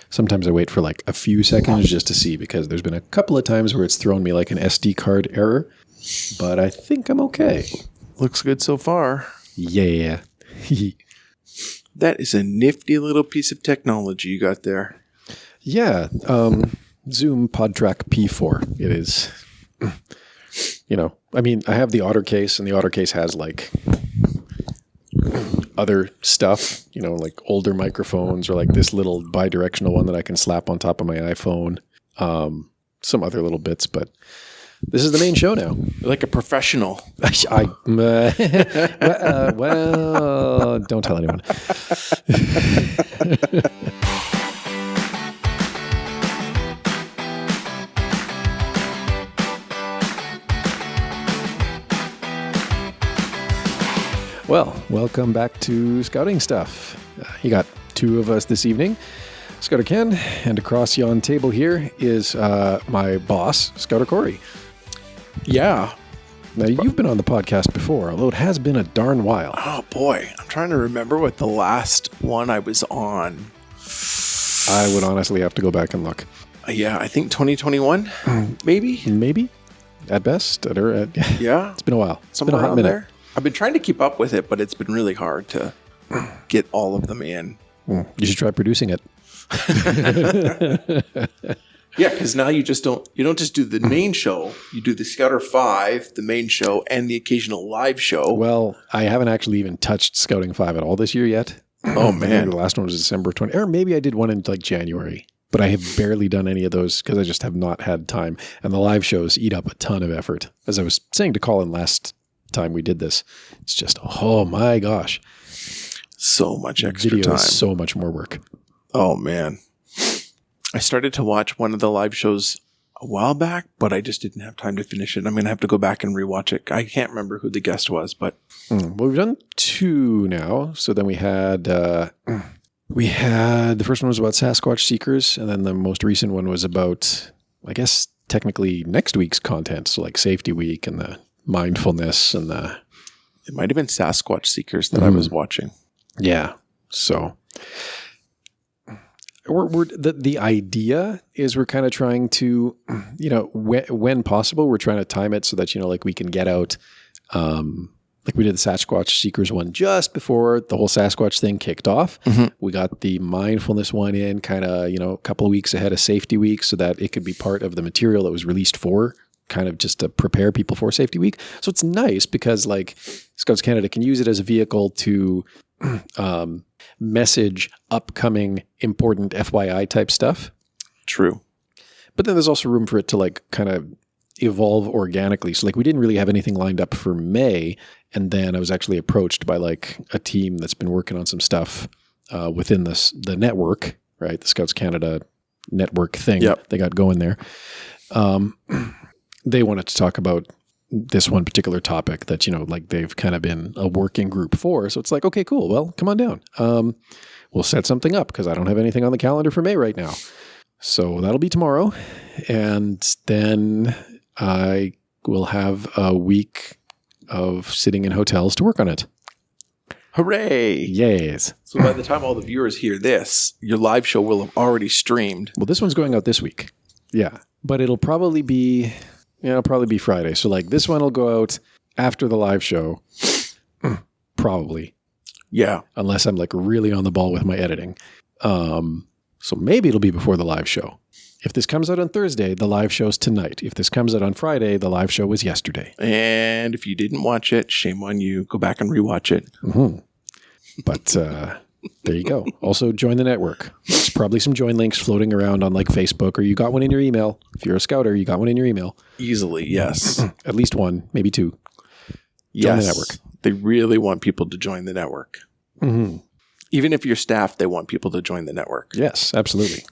Sometimes I wait for like a few seconds just to see, because there's been a couple of times where it's thrown me like an SD card error, but I think I'm okay. Looks good so far. Yeah. That is a nifty little piece of technology you got there. Yeah. Zoom PodTrack P4. It is, I mean, I have the Otter case, and the Otter case has like other stuff, like older microphones, or like this little bi-directional one that I can slap on top of my iPhone. Some other little bits, but this is the main show now. You're like a professional. Well, don't tell anyone. Well, welcome back to Scouting Stuff. You got two of us this evening, Scouter Ken, and across yon table here is my boss, Scouter Corey. Yeah. Now, you've been on the podcast before, although it has been a darn while. Oh, boy. I'm trying to remember what the last one I was on. I would honestly have to go back and look. Yeah, I think 2021, maybe? Maybe, at best. Yeah. It's been a while. It's been a Somewhere hot around minute. there. I've been trying to keep up with it, but it's been really hard to get all of them in. You should try producing it. Yeah, because now you don't just do the main show. You do the Scouter 5, the main show, and the occasional live show. Well, I haven't actually even touched Scouting 5 at all this year yet. Oh, I think man. the last one was December 20, or maybe I did one in like January, but I have barely done any of those because I just have not had time. And the live shows eat up a ton of effort. As I was saying to Colin last time we did this, it's just, oh my gosh. So much extra Video time. is so much more work. Oh, man. I started to watch one of the live shows a while back, but I just didn't have time to finish it. I'm going to have to go back and rewatch it. I can't remember who the guest was, but... Well, we've done two now. So then we had the first one was about Sasquatch Seekers, and then the most recent one was about, I guess, technically next week's content. So like Safety Week and the mindfulness and the... It might have been Sasquatch Seekers that I was watching. Yeah. So the idea is we're kind of trying to, when possible, we're trying to time it so that, like we can get out, like we did the Sasquatch Seekers one just before the whole Sasquatch thing kicked off. Mm-hmm. We got the mindfulness one in kind of, a couple of weeks ahead of Safety Week so that it could be part of the material that was released for kind of just to prepare people for Safety Week. So it's nice because like Scouts Canada can use it as a vehicle to message upcoming important FYI type stuff. True. But then there's also room for it to like kind of evolve organically. So like we didn't really have anything lined up for May. And then I was actually approached by like a team that's been working on some stuff within the network, right? The Scouts Canada network thing they got going there. They wanted to talk about this one particular topic that, like they've kind of been a working group for. So it's like, okay, cool. Well, come on down. We'll set something up because I don't have anything on the calendar for May right now. So that'll be tomorrow. And then I will have a week of sitting in hotels to work on it. Hooray. Yes. So by the time all the viewers hear this, your live show will have already streamed. Well, this one's going out this week. Yeah. But it'll probably be... it'll probably be Friday. So like this one will go out after the live show. Probably. Yeah. Unless I'm like really on the ball with my editing. So maybe it'll be before the live show. If this comes out on Thursday, the live show's tonight. If this comes out on Friday, the live show was yesterday. And if you didn't watch it, shame on you. Go back and rewatch it. Mm-hmm. But there you go. Also join the network. There's probably some join links floating around on like Facebook, or you got one in your email. If you're a scouter, you got one in your email. Easily, yes. At least one, maybe two. Join the network. They really want people to join the network. Mm-hmm. Even if you're staff, they want people to join the network. Yes, absolutely.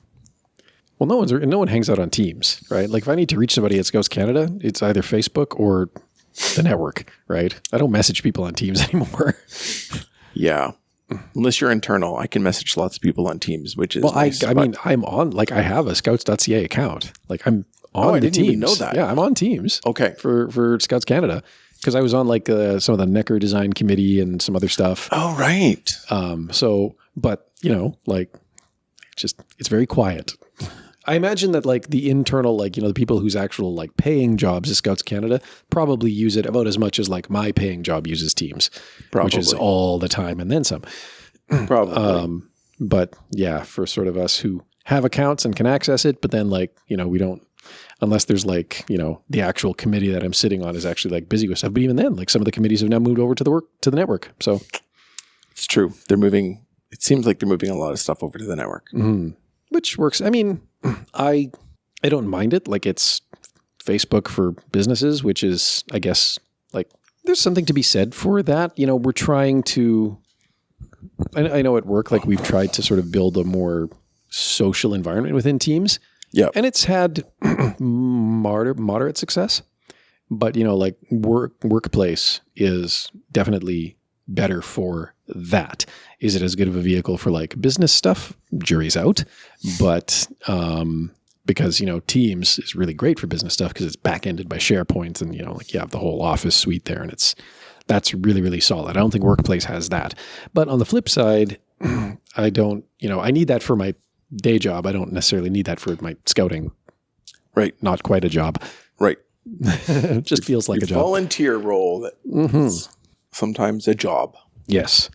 Well, no one hangs out on Teams, right? Like if I need to reach somebody at Scouts Canada, it's either Facebook or the network, right? I don't message people on Teams anymore. Yeah. Unless you're internal, I can message lots of people on Teams, which is nice, I mean, I'm on, like I have a scouts.ca account. Like I'm on I the didn't Teams. even know that. Yeah, I'm on Teams. Okay. For Scouts Canada. Because I was on like some of the Necker design committee and some other stuff. Oh, right. But like it's very quiet. I imagine that like the internal, like, the people whose actual like paying jobs is Scouts Canada probably use it about as much as like my paying job uses Teams, which is all the time and then some. Probably. But yeah, for sort of us who have accounts and can access it, but then like, we don't, unless there's like, the actual committee that I'm sitting on is actually like busy with stuff. But even then, like some of the committees have now moved over to the network. So It's true. It seems like they're moving a lot of stuff over to the network. Which works. I mean, I don't mind it. Like it's Facebook for businesses, which is, I guess, like there's something to be said for that. We're trying to, I know at work, like we've tried to sort of build a more social environment within Teams. Yeah. And it's had moderate success, but like Workplace is definitely better for that. Is it as good of a vehicle for like business stuff? Jury's out. But because, Teams is really great for business stuff because it's back-ended by SharePoint and, like you have the whole Office suite there and that's really, really solid. I don't think Workplace has that. But on the flip side, I don't, I need that for my day job. I don't necessarily need that for my scouting. Right. Not quite a job. Right. It just feels like a job. Volunteer role that is sometimes a job. Yes.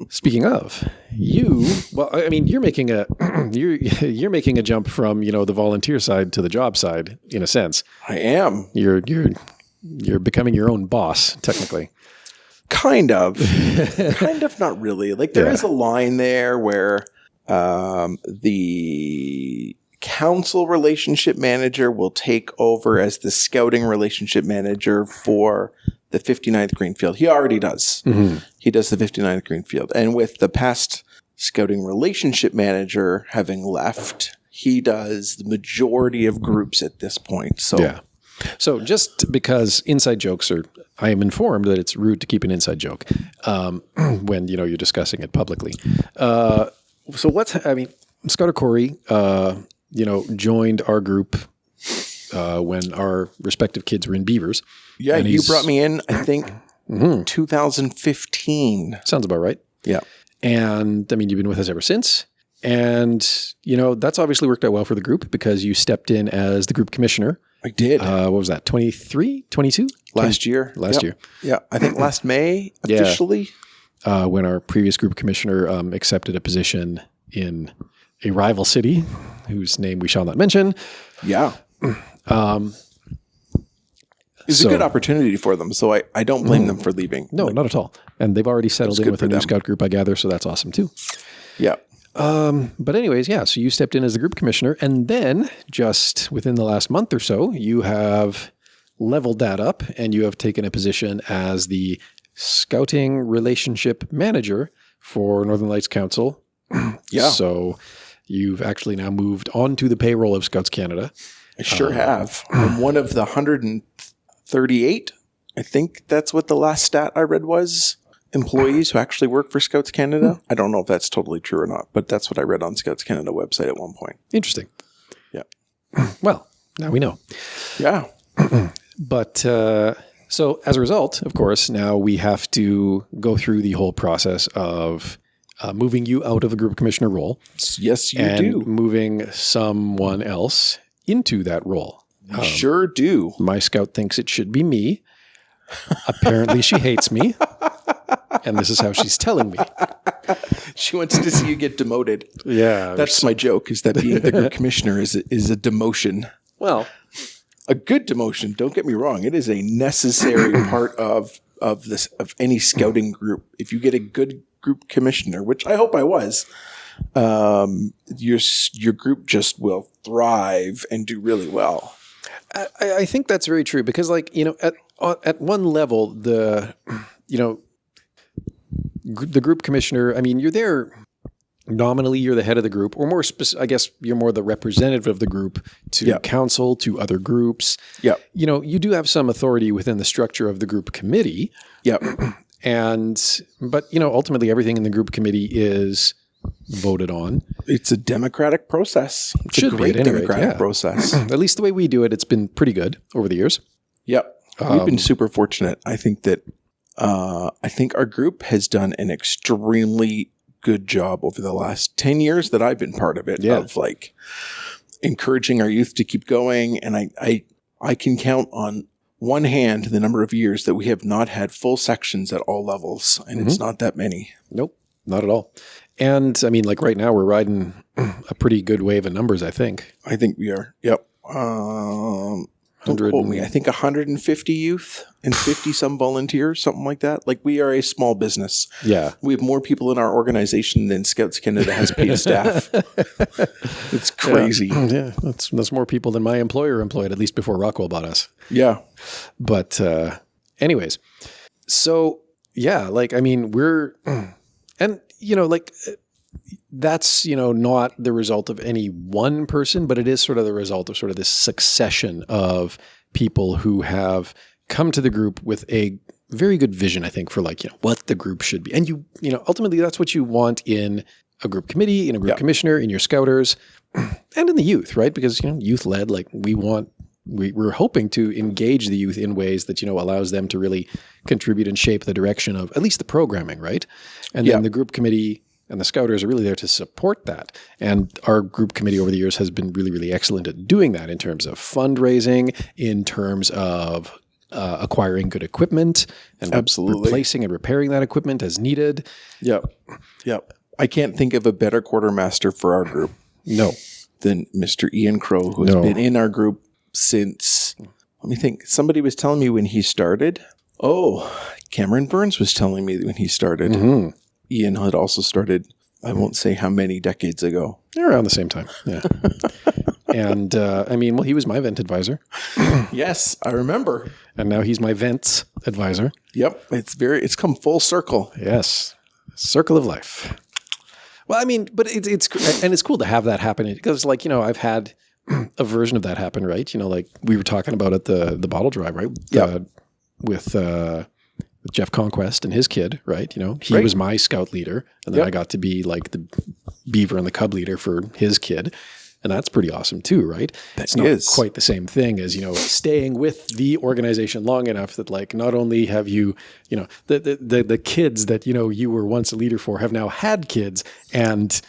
Speaking of, you're making you're making a jump from, the volunteer side to the job side in a sense. I am. You're becoming your own boss, technically. Kind of. Kind of, not really. Like there is a line there where the council relationship manager will take over as the scouting relationship manager for the 59th Greenfield. He already does. Mm-hmm. He does the 59th Greenfield. And with the past scouting relationship manager having left, he does the majority of groups at this point. So, yeah. So just because inside jokes are, I am informed that it's rude to keep an inside joke when, you're discussing it publicly. Scouter Corey, joined our group when our respective kids were in Beavers. Yeah, you brought me in, I think, 2015. Sounds about right. Yeah. And, you've been with us ever since. And, that's obviously worked out well for the group because you stepped in as the group commissioner. I did. What was that, 23, 22? Last year. Last year. Yeah, I think last May, officially. Yeah. When our previous group commissioner accepted a position in a rival city, whose name we shall not mention. Yeah. It's a good opportunity for them, so I don't blame them for leaving. No, not at all. And they've already settled in with a new scout group, I gather, so that's awesome too. Yeah. But anyways, so you stepped in as the group commissioner, and then just within the last month or so, you have leveled that up, and you have taken a position as the scouting relationship manager for Northern Lights Council. Yeah. So you've actually now moved on to the payroll of Scouts Canada. I sure have. I'm one of the 138. I think that's what the last stat I read was. Employees who actually work for Scouts Canada. I don't know if that's totally true or not, but that's what I read on Scouts Canada website at one point. Interesting. Yeah. Well, now we know. Yeah. But so as a result, of course, now we have to go through the whole process of moving you out of the group commissioner role. Yes, you and do. Moving someone else into that role. Sure do. My scout thinks it should be me. Apparently she hates me. And this is how she's telling me. She wants to see you get demoted. Yeah. That's my joke, is that being the group commissioner is a demotion. Well, a good demotion, don't get me wrong. It is a necessary part of any scouting group. If you get a good group commissioner, which I hope I was, your group just will thrive and do really well. I think that's very true because, like, at one level, the group commissioner, you're there nominally, you're the head of the group, or more I guess you're more the representative of the group to council, to other groups. Yeah. You do have some authority within the structure of the group committee. Yeah. But ultimately everything in the group committee is voted on. It's a democratic process. It's Should a great be at any rate, democratic process. At least the way we do it, it's been pretty good over the years. Yep. We've been super fortunate. I think that our group has done an extremely good job over the last 10 years that I've been part of it, Yeah. of like encouraging our youth to keep going. And I can count on one hand the number of years that we have not had full sections at all levels. And it's not that many. Nope, not at all. And I mean, like right now we're riding a pretty good wave of numbers, I think. I think we are. Yep. Don't quote me. I think 150 youth and 50 some volunteers, something like that. Like we are a small business. Yeah. We have more people in our organization than Scouts Canada has paid staff. It's crazy. Yeah, that's more people than my employer employed, at least before Rockwell bought us. Yeah. But anyways, so yeah, like, I mean, and you know, like that's, you know, not the result of any one person, but it is sort of the result of sort of this succession of people who have come to the group with a very good vision, I think, for like, you know, what the group should be. And you know, ultimately that's what you want in a group committee, in a group commissioner, in your scouters, and in the youth, right? Because, you know, youth led, like we're hoping to engage the youth in ways that, you know, allows them to really contribute and shape the direction of at least the programming, right? And then the group committee and the scouters are really there to support that. And our group committee over the years has been really, really excellent at doing that in terms of fundraising, in terms of acquiring good equipment and replacing and repairing that equipment as needed. Yep. Yep. I can't think of a better quartermaster for our group. No. Than Mr. Ian Crow, who has been in our group since, let me think. Somebody was telling me when he started. Oh, Cameron Burns was telling me when he started. Mm-hmm. Ian had also started, I won't say how many decades ago. Around the same time. Yeah. And I mean, well, he was my vent advisor. Yes, I remember. And now he's my vents advisor. Yep. It's come full circle. Yes. Circle of life. Well, I mean, but it's cool to have that happen because, like, you know, I've had a version of that happen, right? You know, like we were talking about at the bottle drive, right? Yeah. With Jeff Conquest and his kid, right? You know, he was my scout leader, and then I got to be like the beaver and the cub leader for his kid. And that's pretty awesome too, right? It's not quite the same thing as, you know, staying with the organization long enough that, like, not only have you, you know, the kids that, you know, you were once a leader for have now had kids, and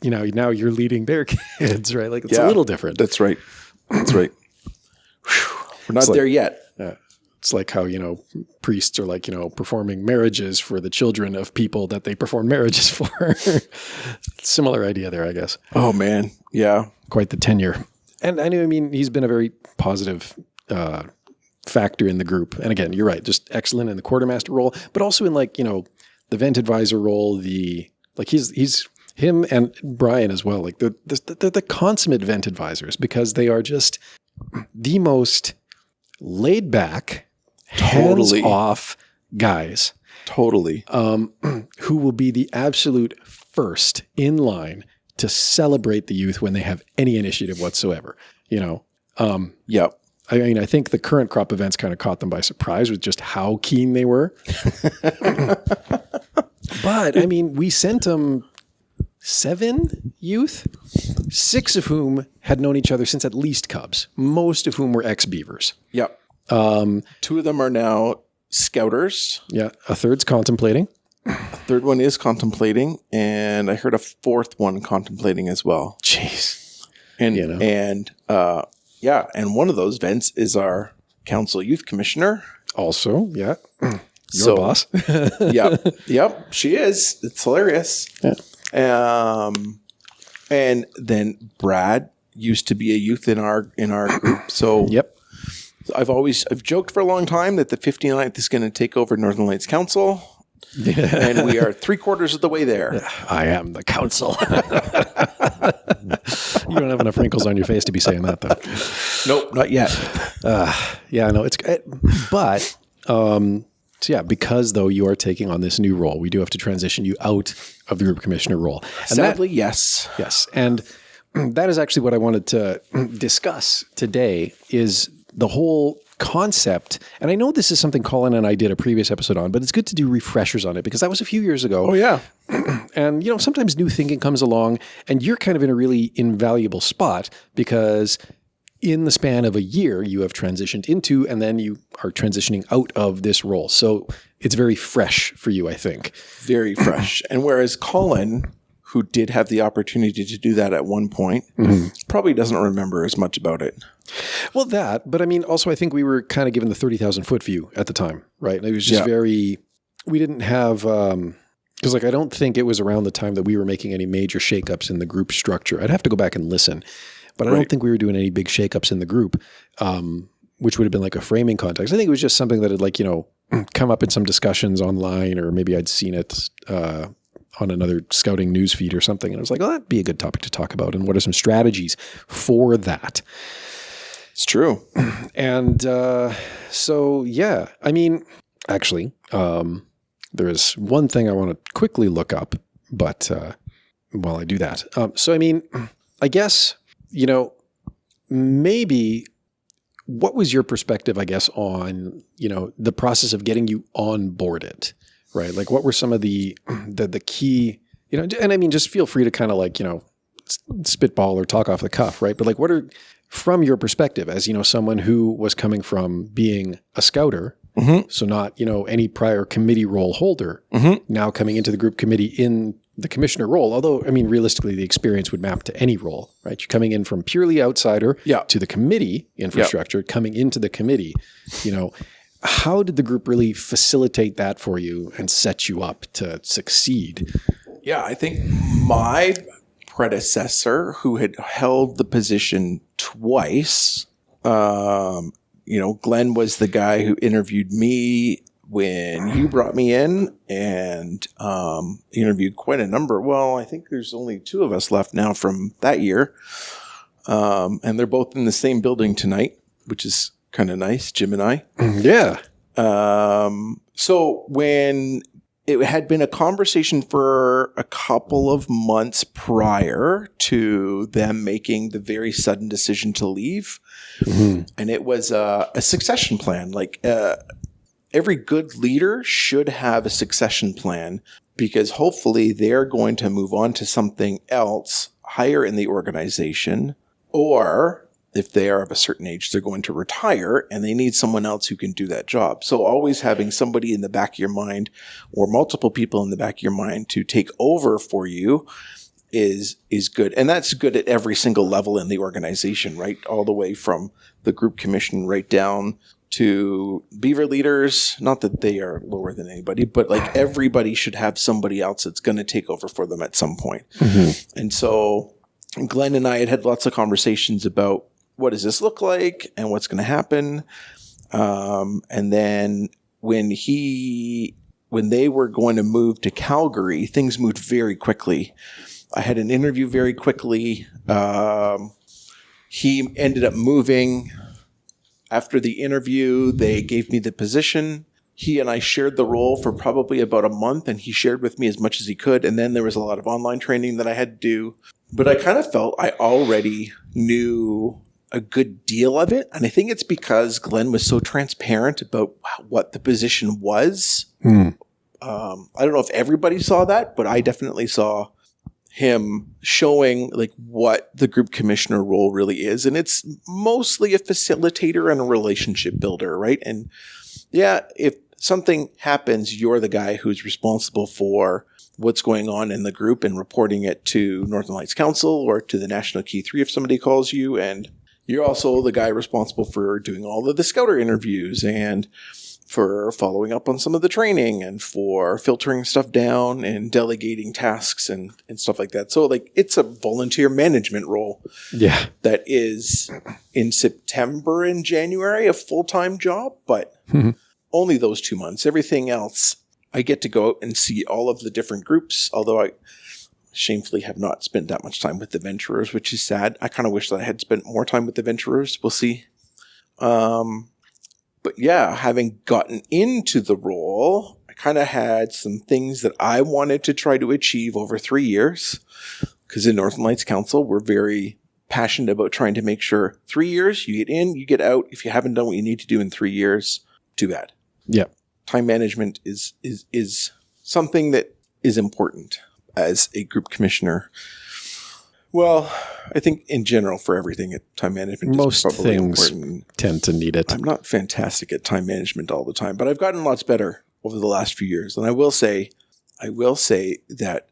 you know, now you're leading their kids, right? Like, it's a little different. That's right. That's right. We're not there yet. Yeah. It's like how, you know, priests are like, you know, performing marriages for the children of people that they perform marriages for. Similar idea there, I guess. Oh, man. Yeah. Quite the tenure. And I mean, he's been a very positive factor in the group. And again, you're right, just excellent in the quartermaster role, but also in, like, you know, the vent advisor role, he's him and Brian as well. Like they're the consummate vent advisors because they are just the most laid back, hands-off guys. Totally. Who will be the absolute first in line to celebrate the youth when they have any initiative whatsoever, you know? Yep. I mean, I think the current crop events kind of caught them by surprise with just how keen they were. But I mean, we sent them 7 youth, 6 of whom had known each other since at least Cubs, most of whom were ex-Beavers. Yep. 2 of them are now scouters. Yeah. A third's contemplating. A third one is contemplating. And I heard a 4th one contemplating as well. Jeez. And, you know. And one of those vents is our council youth commissioner. Also, yeah. Your boss. Yep. She is. It's hilarious. Yeah. And then Brad used to be a youth in our group. So yep. I've joked for a long time that the 59th is going to take over Northern Lights Council. And we are 3/4 of the way there. I am the council. You don't have enough wrinkles on your face to be saying that, though. Nope, not yet. So yeah, because though you are taking on this new role, we do have to transition you out of the group commissioner role. And sadly, yes. Yes. And that is actually what I wanted to discuss today is the whole concept. And I know this is something Colin and I did a previous episode on, but it's good to do refreshers on it because that was a few years ago. Oh, yeah. And, you know, sometimes new thinking comes along and you're kind of in a really invaluable spot because in the span of a year, you have transitioned into, and then you are transitioning out of this role. So it's very fresh for you, I think. Very fresh. And whereas Colin, who did have the opportunity to do that at one point, probably doesn't remember as much about it. Well, but I mean, also, I think we were kind of given the 30,000 foot view at the time, right? It was just we didn't have, because like, I don't think it was around the time that we were making any major shakeups in the group structure. I'd have to go back and listen, but I don't think we were doing any big shakeups in the group, which would have been like a framing context. I think it was just something that had, like, come up in some discussions online, or maybe I'd seen it, on another scouting news feed or something. And I was like, well, that'd be a good topic to talk about. And what are some strategies for that? It's true. And so, yeah, I mean, actually, there is one thing I want to quickly look up, but while I do that. So, I mean, I guess, maybe what was your perspective, I guess, on, the process of getting you onboarded? Right. Like, what were some of the key, and I mean, just feel free to kind of like, spitball or talk off the cuff. Right. But like, what are, from your perspective as, someone who was coming from being a scouter, so not, any prior committee role holder, now coming into the group committee in the commissioner role. Although, I mean, realistically, the experience would map to any role, right? You're coming in from purely outsider to the committee infrastructure, coming into the committee, how did the group really facilitate that for you and set you up to succeed? Yeah, I think my predecessor, who had held the position twice, Glenn was the guy who interviewed me when you brought me in, and interviewed quite a number. Well, I think there's only 2 of us left now from that year. And they're both in the same building tonight, which is kind of nice, Jim and I. Yeah. So when it had been a conversation for a couple of months prior to them making the very sudden decision to leave, and it was a succession plan. Like, every good leader should have a succession plan, because hopefully they're going to move on to something else higher in the organization, or if they are of a certain age, they're going to retire and they need someone else who can do that job. So always having somebody in the back of your mind, or multiple people in the back of your mind, to take over for you is good. And that's good at every single level in the organization, right? All the way from the group commission right down to beaver leaders. Not that they are lower than anybody, but like, everybody should have somebody else that's going to take over for them at some point. And so Glenn and I had lots of conversations about, what does this look like and what's going to happen? And then when they were going to move to Calgary, things moved very quickly. I had an interview very quickly. He ended up moving. After the interview, they gave me the position. He and I shared the role for probably about a month, and he shared with me as much as he could. And then there was a lot of online training that I had to do. But I kind of felt I already knew a good deal of it. And I think it's because Glenn was so transparent about what the position was. I don't know if everybody saw that, but I definitely saw him showing like what the group commissioner role really is. And it's mostly a facilitator and a relationship builder, right? And yeah, if something happens, you're the guy who's responsible for what's going on in the group and reporting it to Northern Lights Council or to the National Key 3 if somebody calls you. And you're also the guy responsible for doing all of the scouter interviews and for following up on some of the training and for filtering stuff down and delegating tasks and stuff like that. So like, it's a volunteer management role. Yeah. That is in September and January, a full-time job, but only those 2 months. Everything else, I get to go out and see all of the different groups, although I shamefully have not spent that much time with the Venturers, which is sad. I kind of wish that I had spent more time with the Venturers. We'll see. But yeah, having gotten into the role, I kind of had some things that I wanted to try to achieve over 3 years. Because in Northern Lights Council, we're very passionate about trying to make sure 3 years, you get in, you get out. If you haven't done what you need to do in 3 years, too bad. Yeah. Time management is something that is important as a group commissioner. Well, I think in general for everything, time management Most is probably things important. tend to need it. I'm not fantastic at time management all the time, but I've gotten lots better over the last few years. And I will say that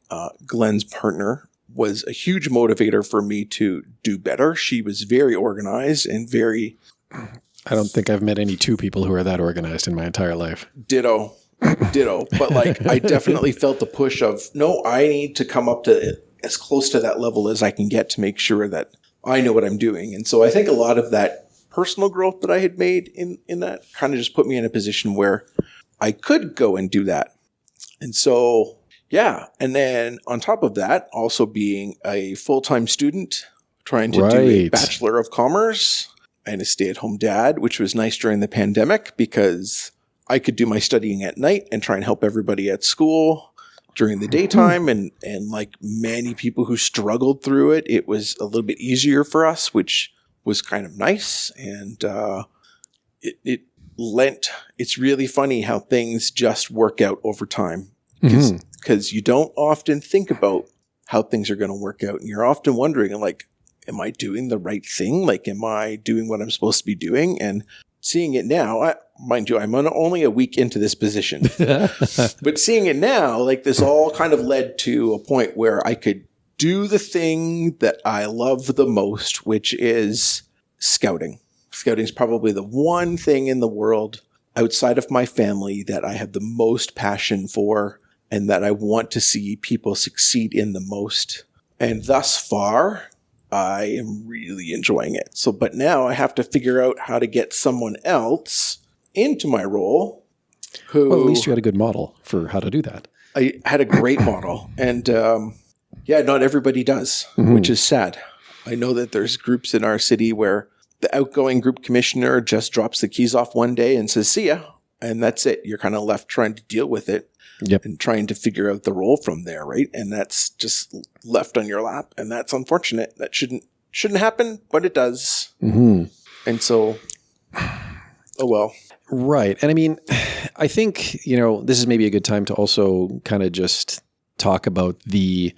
Glenn's partner was a huge motivator for me to do better. She was very organized and very I don't think I've met any two people who are that organized in my entire life. ditto. But like, I definitely felt the push of, no, I need to come up to as close to that level as I can get to make sure that I know what I'm doing. And so I think a lot of that personal growth that I had made in that kind of just put me in a position where I could go and do that. And so, yeah. And then on top of that, also being a full-time student, trying to do a Bachelor of Commerce and a stay-at-home dad, which was nice during the pandemic because I could do my studying at night and try and help everybody at school during the daytime. And like many people who struggled through it, it was a little bit easier for us, which was kind of nice. And it's really funny how things just work out over time because you don't often think about how things are going to work out. And you're often wondering, like, am I doing the right thing? Like, am I doing what I'm supposed to be doing? And seeing it now, mind you, I'm only a week into this position, but seeing it now, like this all kind of led to a point where I could do the thing that I love the most, which is scouting. Scouting is probably the one thing in the world outside of my family that I have the most passion for and that I want to see people succeed in the most. And thus far, I am really enjoying it. So, but now I have to figure out how to get someone else into my role who... Well, at least you had a good model for how to do that. I had a great model. And not everybody does, which is sad. I know that there's groups in our city where the outgoing group commissioner just drops the keys off one day and says, see ya. And that's it. You're kind of left trying to deal with it. Yep. And trying to figure out the role from there, right? And that's just left on your lap, and that's unfortunate. That shouldn't happen, but it does. And so, oh well. Right. And I mean, I think, this is maybe a good time to also kind of just talk about the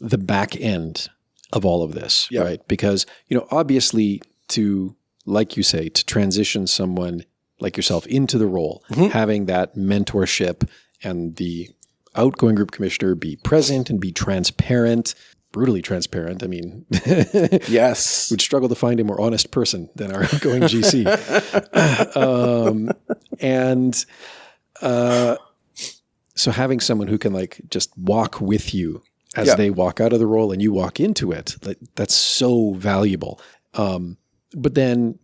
back end of all of this, right? Because, obviously like you say, to transition someone like yourself into the role, having that mentorship and the outgoing group commissioner be present and be transparent, brutally transparent. I mean, yes, would struggle to find a more honest person than our outgoing GC. So having someone who can like just walk with you as they walk out of the role and you walk into it, that's so valuable. But then,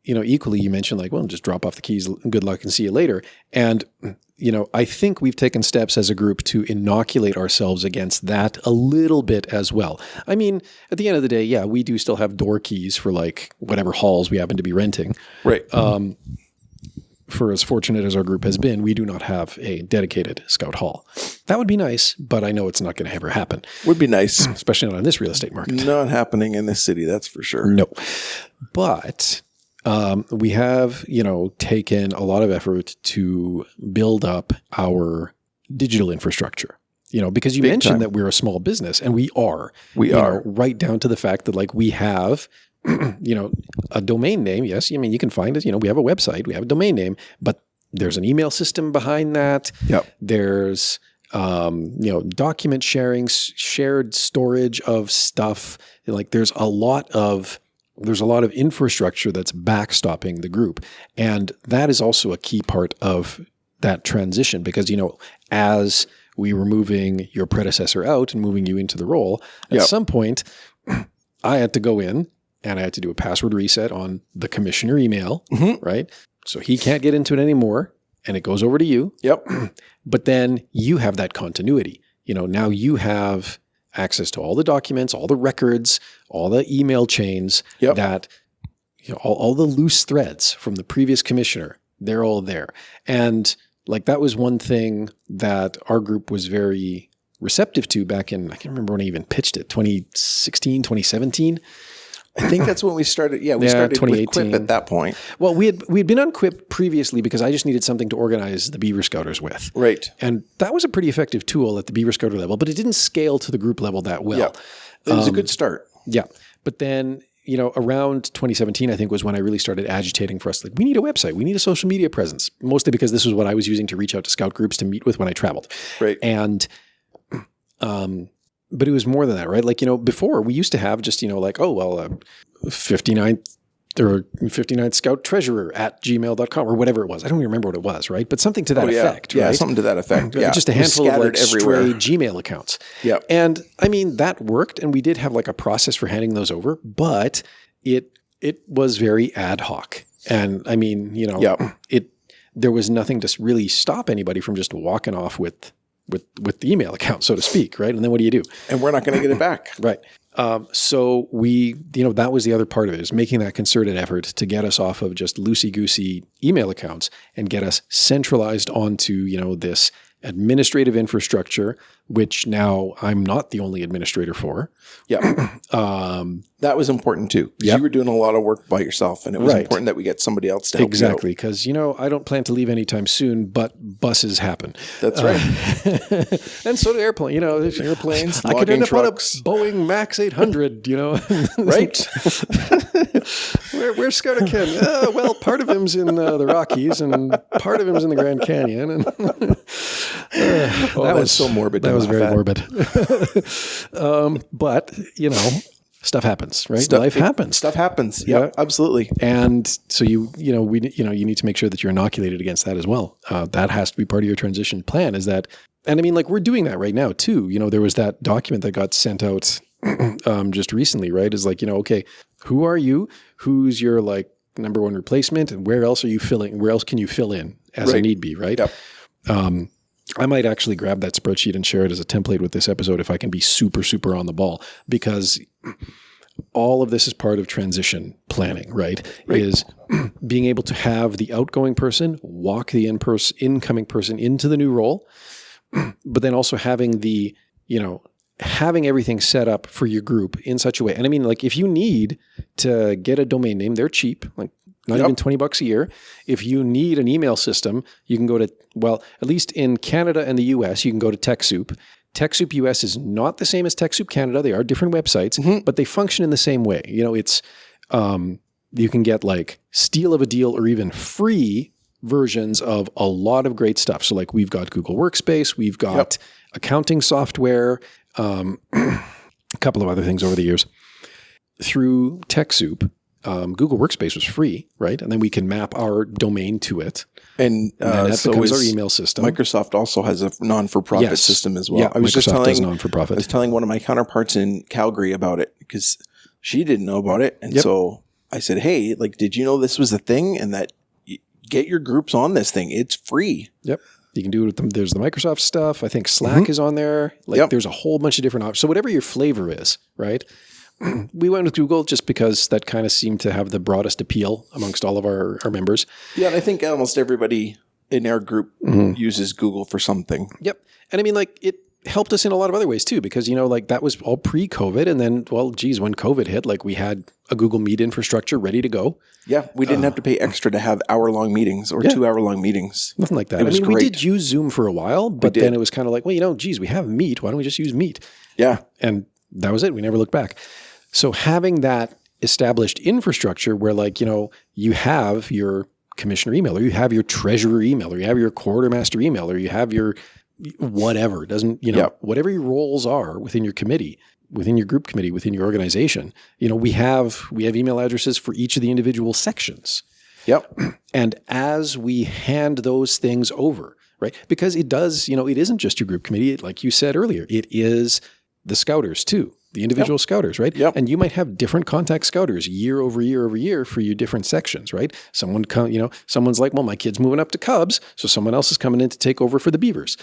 equally you mentioned like, well, just drop off the keys, good luck and see you later. And I think we've taken steps as a group to inoculate ourselves against that a little bit as well. I mean, at the end of the day, we do still have door keys for like whatever halls we happen to be renting. Right. For as fortunate as our group has been, we do not have a dedicated scout hall. That would be nice, but I know it's not going to ever happen. Would be nice. Especially not in this real estate market. Not happening in this city, that's for sure. No. But... we have, taken a lot of effort to build up our digital infrastructure, because you mentioned that we're a small business and we are. We are. Right down to the fact that like we have, a domain name. Yes. I mean, you can find us, we have a website, we have a domain name, but there's an email system behind that. Yep. There's, document sharing, shared storage of stuff. Like there's a lot of infrastructure that's backstopping the group. And that is also a key part of that transition because, as we were moving your predecessor out and moving you into the role, at some point, I had to go in and I had to do a password reset on the commissioner email, right? So he can't get into it anymore and it goes over to you. Yep. But then you have that continuity. Now you have access to all the documents, all the records, all the email chains that, all the loose threads from the previous commissioner, they're all there. And like that was one thing that our group was very receptive to back in, I can't remember when I even pitched it, 2016, 2017. I think that's when we started. Yeah, we started with Quip at that point. Well, we had been on Quip previously because I just needed something to organize the Beaver Scouters with. Right. And that was a pretty effective tool at the Beaver Scouter level, but it didn't scale to the group level that well. Yeah. It was a good start. Yeah. But then, around 2017, I think was when I really started agitating for us. Like, we need a website. We need a social media presence, mostly because this was what I was using to reach out to scout groups to meet with when I traveled. Right. And, but it was more than that, right? Like, before we used to have just, 59th or 59th Scout Treasurer at gmail.com or whatever it was. I don't even remember what it was, right? But something to that effect, right? Yeah, something to that effect. Yeah. Just a handful of like everywhere. stray Gmail accounts. Yeah. And I mean, that worked. And we did have like a process for handing those over, but it was very ad hoc. And I mean, there was nothing to really stop anybody from just walking off with the email account, so to speak, right? And then what do you do? And we're not going to get it back. Right. So we, that was the other part of it, is making that concerted effort to get us off of just loosey-goosey email accounts and get us centralized onto, this administrative infrastructure, which now I'm not the only administrator for. Yeah. That was important too. You were doing a lot of work by yourself, and it was important that we get somebody else to help you out. Exactly. Because, I don't plan to leave anytime soon, but buses happen. That's right. And so do airplanes. Airplanes, I could end up trucks. on a Boeing MAX 800, Right. Where's Scouter Ken? Well, part of him's in the Rockies and part of him's in the Grand Canyon. And that was so morbid. That was very morbid. But, stuff happens, right? Life happens. Stuff happens. Yeah, absolutely. And so you need to make sure that you're inoculated against that as well. That has to be part of your transition plan, is that, and I mean, like, we're doing that right now too. There was that document that got sent out just recently, right? Is like, okay, who are you? Who's your like number one replacement? And where else are you filling? Where else can you fill in as a need be, right? Yep. I might actually grab that spreadsheet and share it as a template with this episode if I can be super, super on the ball, because all of this is part of transition planning, right? Is being able to have the outgoing person walk the incoming person into the new role, but then also having the, having everything set up for your group in such a way. And I mean, like, if you need to get a domain name, they're cheap, like not even $20 a year. If you need an email system, you can go to, well, at least in Canada and the US, you can go to TechSoup. TechSoup US is not the same as TechSoup Canada. They are different websites, but they function in the same way. It's, you can get like steal of a deal or even free versions of a lot of great stuff. So like, we've got Google Workspace, we've got accounting software, a couple of other things over the years. Through TechSoup, Google Workspace was free, right? And then we can map our domain to it. And then that becomes our email system. Microsoft also has a non-for-profit system as well. Yeah, Microsoft does non-for-profit. I was telling one of my counterparts in Calgary about it because she didn't know about it. And so I said, hey, like, did you know this was a thing and that get your groups on this thing? It's free. Yep. You can do it with them. There's the Microsoft stuff. I think Slack is on there. Like, there's a whole bunch of different options. So whatever your flavor is, right? We went with Google just because that kind of seemed to have the broadest appeal amongst all of our members. Yeah, and I think almost everybody in our group uses Google for something. Yep. And I mean, like, it helped us in a lot of other ways too, because, like, that was all pre-COVID. And then, well, geez, when COVID hit, like, we had a Google Meet infrastructure ready to go. Yeah, we didn't have to pay extra to have hour-long meetings or 2-hour-long meetings. Nothing like that. I mean, we did use Zoom for a while, but then it was kind of like, well, geez, we have Meet. Why don't we just use Meet? Yeah. And that was it. We never looked back. So having that established infrastructure where, like, you have your commissioner email, or you have your treasurer email, or you have your quartermaster email, or you have your whatever, it doesn't, whatever your roles are within your committee, within your group committee, within your organization, we have email addresses for each of the individual sections. Yep. And as we hand those things over, right? Because it does, it isn't just your group committee. Like you said earlier, it is the scouters too. The individual scouters, right? Yep. And you might have different contact scouters year over year over year for your different sections, right? Someone's like, well, my kid's moving up to Cubs, so someone else is coming in to take over for the Beavers.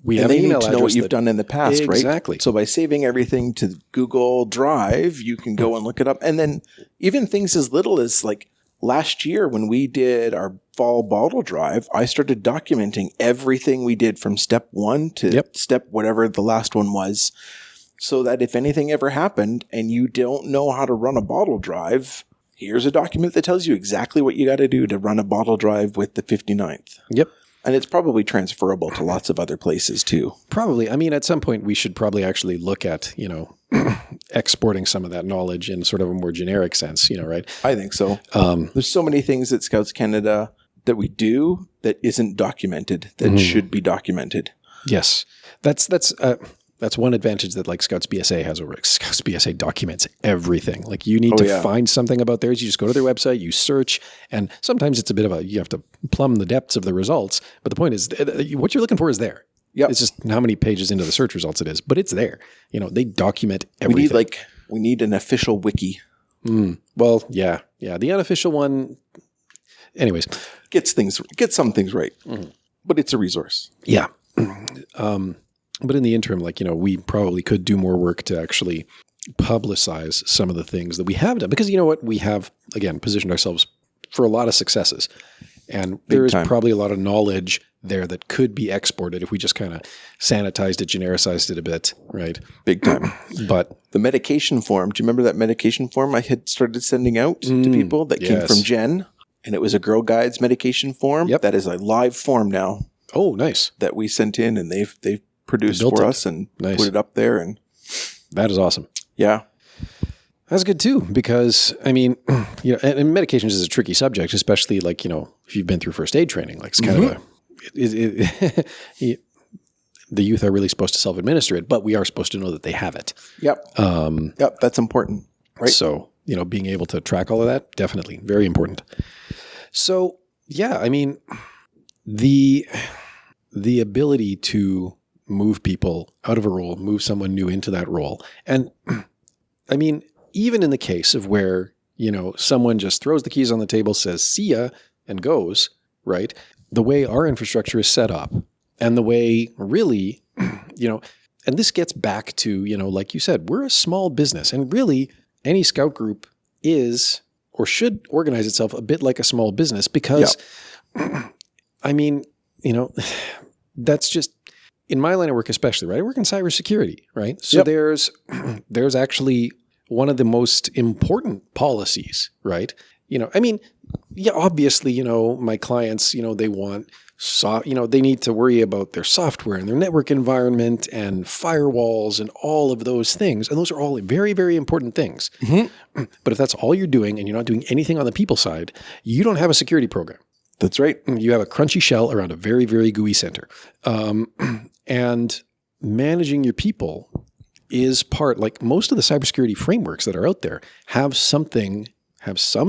We have an email address. They need to know what you've done in the past, right? Exactly. So by saving everything to Google Drive, you can go and look it up. And then even things as little as like last year when we did our fall bottle drive, I started documenting everything we did from step 1 to step whatever the last one was. So that if anything ever happened and you don't know how to run a bottle drive, here's a document that tells you exactly what you got to do to run a bottle drive with the 59th. Yep. And it's probably transferable to lots of other places too. Probably. I mean, at some point we should probably actually look at, exporting some of that knowledge in sort of a more generic sense, right? I think so. There's so many things at Scouts Canada that we do that isn't documented that should be documented. Yes. That's one advantage that like Scouts BSA has over Scouts BSA documents everything. Like you need to find something about theirs. You just go to their website, you search, and sometimes it's a bit of you have to plumb the depths of the results. But the point is what you're looking for is there. Yeah. It's just how many pages into the search results it is, but it's there. They document everything. We need an official wiki. Well, yeah. The unofficial one, anyways, gets some things right, but it's a resource. Yeah. But in the interim, we probably could do more work to actually publicize some of the things that we have done. Because you know what? We have, again, positioned ourselves for a lot of successes. And there is probably a lot of knowledge there that could be exported if we just kind of sanitized it, genericized it a bit, right? Big time. But the medication form, do you remember that medication form I had started sending out to people that came from Jen? And it was a Girl Guides medication form. Yep. That is a live form now. Oh, nice. That we sent in and they've produced for us and put it up there. And that is awesome. Yeah. That's good too, because I mean, and medications is a tricky subject, especially if you've been through first aid training, like it's kind of the youth are really supposed to self-administer it, but we are supposed to know that they have it. Yep. Yep. That's important. Right. So, being able to track all of that, definitely very important. So yeah, I mean, the ability to move people out of a role, move someone new into that role. And I mean, even in the case of where, someone just throws the keys on the table, says, see ya, and goes, right? The way our infrastructure is set up and the way really, and this gets back to, like you said, we're a small business and really any scout group is or should organize itself a bit like a small business because, I mean, that's just, in my line of work especially, right? I work in cybersecurity, right? So there's actually one of the most important policies, right? Obviously, my clients, they want they need to worry about their software and their network environment and firewalls and all of those things. And those are all very, very important things. Mm-hmm. But if that's all you're doing and you're not doing anything on the people side, you don't have a security program. That's right. You have a crunchy shell around a very, very gooey center. And managing your people is part, like most of the cybersecurity frameworks that are out there have some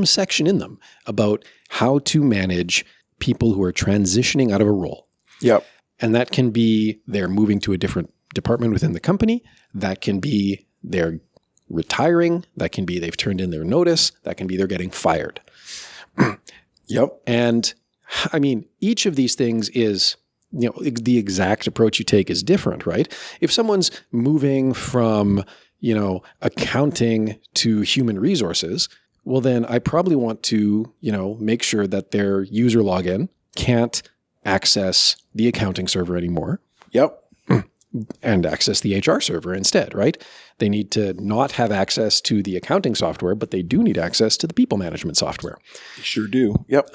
section in them about how to manage people who are transitioning out of a role. Yep. And that can be they're moving to a different department within the company. That can be they're retiring. That can be they've turned in their notice. That can be they're getting fired. Yep. And I mean, each of these things is, the exact approach you take is different, right? If someone's moving from, accounting to human resources, well, then I probably want to, make sure that their user login can't access the accounting server anymore. Yep. And access the HR server instead, right? They need to not have access to the accounting software, but they do need access to the people management software. They sure do. Yep.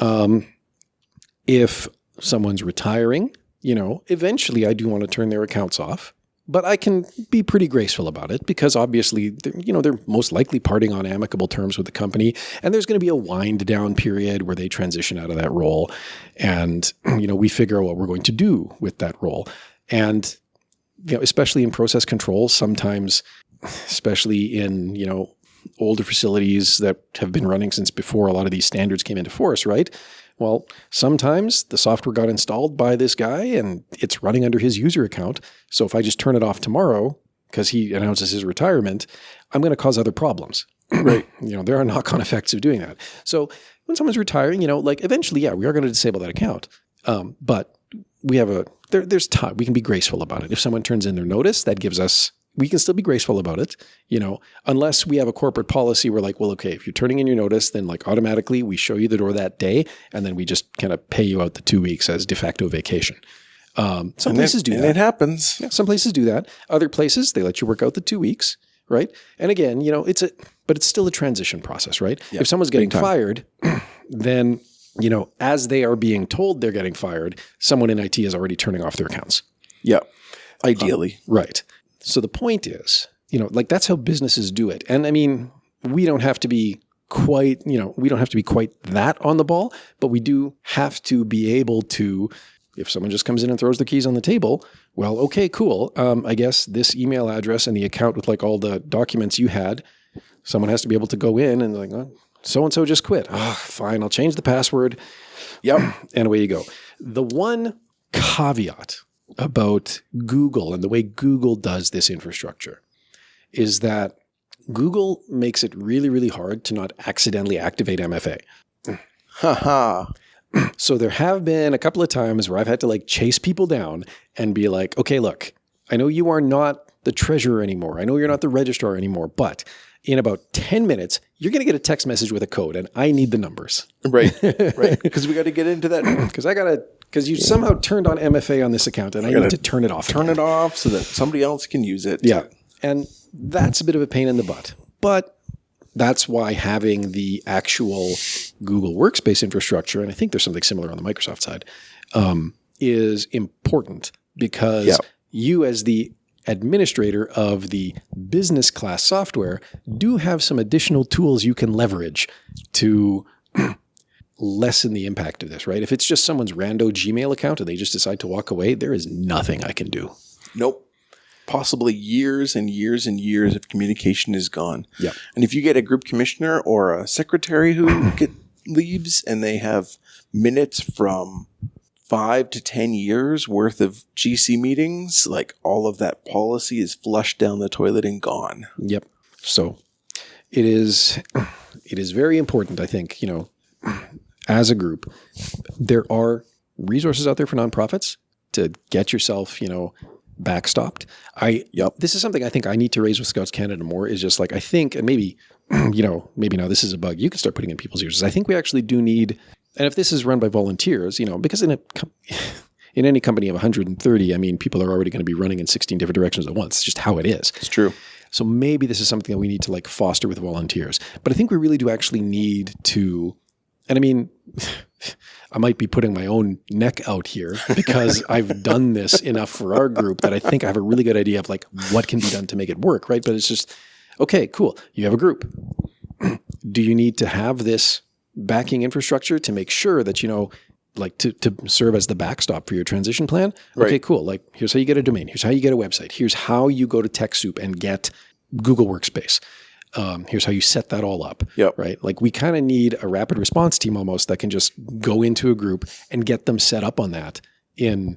If someone's retiring, eventually I do want to turn their accounts off, but I can be pretty graceful about it because obviously, they're most likely parting on amicable terms with the company. And there's going to be a wind down period where they transition out of that role. And, we figure out what we're going to do with that role. And, especially in process control, sometimes, especially in, older facilities that have been running since before a lot of these standards came into force, right? Well, sometimes the software got installed by this guy and it's running under his user account. So if I just turn it off tomorrow because he announces his retirement, I'm going to cause other problems. Right. There are knock-on effects of doing that. So when someone's retiring, eventually, we are going to disable that account. But we have there's time. We can be graceful about it. If someone turns in their notice, that gives us, we can still be graceful about it, unless we have a corporate policy where like, well, okay, if you're turning in your notice, then like automatically we show you the door that day. And then we just kind of pay you out the 2 weeks as de facto vacation. Some places do that. And it happens. Yeah, some places do that. Other places, they let you work out the 2 weeks, right? And again, but it's still a transition process, right? Yep. If someone's getting fired, then as they are being told they're getting fired, someone in IT is already turning off their accounts. Yeah. Ideally. Right. So the point is, that's how businesses do it. And I mean, we don't have to be quite that on the ball, but we do have to be able to, if someone just comes in and throws the keys on the table, well, okay, cool. I guess this email address and the account with like all the documents you had, someone has to be able to go in and like, oh, so-and-so just quit. Fine, I'll change the password. Yep. And away you go. The one caveat about Google and the way Google does this infrastructure is that Google makes it really, really hard to not accidentally activate MFA. Haha. So there have been a couple of times where I've had to like chase people down and be like, okay, look, I know you are not the treasurer anymore. I know you're not the registrar anymore, but in about 10 minutes, you're going to get a text message with a code and I need the numbers. Right. Because we got to get into that. Because you somehow turned on MFA on this account and I need to turn it off. Turn it off so that somebody else can use it. Yeah. And that's a bit of a pain in the butt. But that's why having the actual Google Workspace infrastructure, and I think there's something similar on the Microsoft side, is important because you as the administrator of the business class software do have some additional tools you can leverage to lessen the impact of this, right? If it's just someone's rando Gmail account and they just decide to walk away, there is nothing I can do. Nope. Possibly years and years and years of communication is gone. Yeah. And if you get a group commissioner or a secretary who leaves and they have minutes from 5 to 10 years worth of GC meetings, like all of that policy is flushed down the toilet and gone. Yep. So it is very important, I think, as a group, there are resources out there for nonprofits to get yourself, backstopped. This is something I think I need to raise with Scouts Canada more is just like, I think, and maybe, maybe now this is a bug you can start putting in people's ears. I think we actually do need, and if this is run by volunteers, because in any company of 130, I mean, people are already going to be running in 16 different directions at once. It's just how it is. It's true. So maybe this is something that we need to like foster with volunteers. But I think we really do actually need to, and I mean, I might be putting my own neck out here because I've done this enough for our group that I think I have a really good idea of like what can be done to make it work, right? But it's just, okay, cool. You have a group. Do you need to have this backing infrastructure to make sure that, like to serve as the backstop for your transition plan? Right. Okay, cool. Like here's how you get a domain. Here's how you get a website. Here's how you go to TechSoup and get Google Workspace. Here's how you set that all up, right? Like we kind of need a rapid response team almost that can just go into a group and get them set up on that in